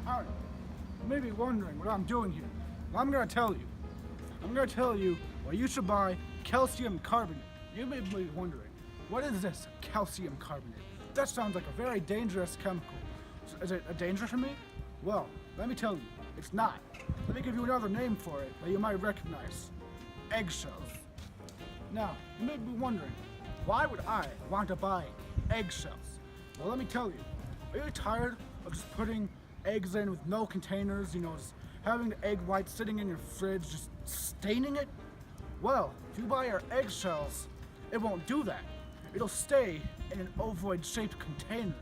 Alright, you may be wondering what I'm doing here. Well, I'm gonna tell you. I'm gonna tell you why you should buy calcium carbonate. You may be wondering, what is this calcium carbonate? That sounds like a very dangerous chemical. So is it a danger for me? Well, let me tell you, it's not. Let me give you another name for it that you might recognize. Eggshells. Now, you may be wondering, why would I want to buy eggshells? Well, let me tell you. Are you tired of just putting eggs in with no containers, just having the egg white sitting in your fridge, just staining it? Well, if you buy our eggshells, it won't do that. It'll stay in an ovoid-shaped container.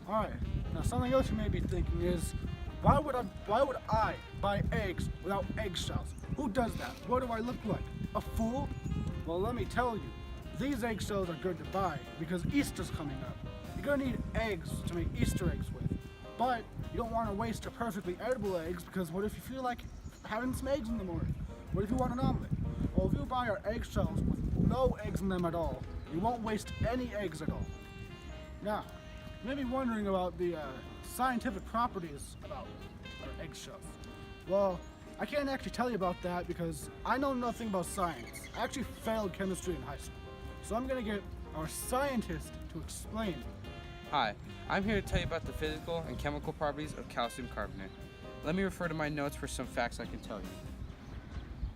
Alright, now something else you may be thinking is, why would I buy eggs without eggshells? Who does that? What do I look like? A fool? Well, let me tell you, these eggshells are good to buy because Easter's coming up. You're gonna need eggs to make Easter eggs with. But you don't want to waste your perfectly edible eggs because what if you feel like having some eggs in the morning? What if you want an omelet? Well, if you buy our eggshells with no eggs in them at all, you won't waste any eggs at all. Now, you may be wondering about the scientific properties about our eggshells. Well, I can't actually tell you about that because I know nothing about science. I actually failed chemistry in high school. So I'm gonna get our scientist to explain. Hi, I'm here to tell you about the physical and chemical properties of calcium carbonate. Let me refer to my notes for some facts I can tell you.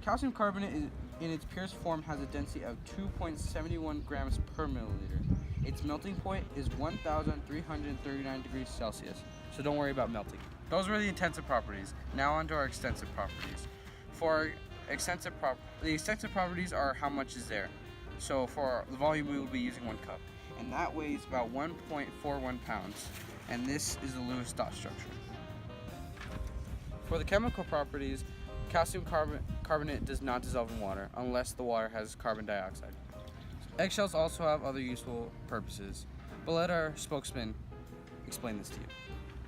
Calcium carbonate in its purest form has a density of 2.71 grams per milliliter. Its melting point is 1,339 degrees Celsius, so don't worry about melting. Those were the intensive properties. Now on to our extensive properties. For the extensive properties are how much is there. So for the volume, we will be using 1 cup. And that weighs about 1.41 pounds. And this is the Lewis dot structure. For the chemical properties, calcium carbonate does not dissolve in water unless the water has carbon dioxide. Eggshells also have other useful purposes, but let our spokesman explain this to you.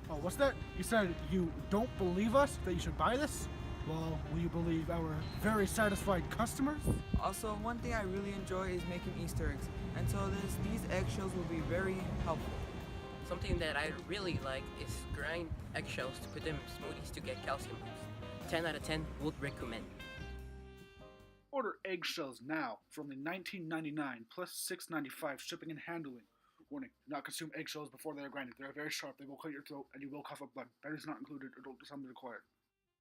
Oh, what's that? You said you don't believe us that you should buy this? Well, will you believe our very satisfied customers? Also, one thing I really enjoy is making Easter eggs, and so these eggshells will be very helpful. Something that I really like is grind eggshells to put them in smoothies to get calcium boost. 10 out of 10 would recommend. Order eggshells now for only $19.99 plus $6.95 shipping and handling. Warning, do not consume eggshells before they are grinded. They are very sharp, they will cut your throat, and you will cough up blood. That is not included, adult assembly required.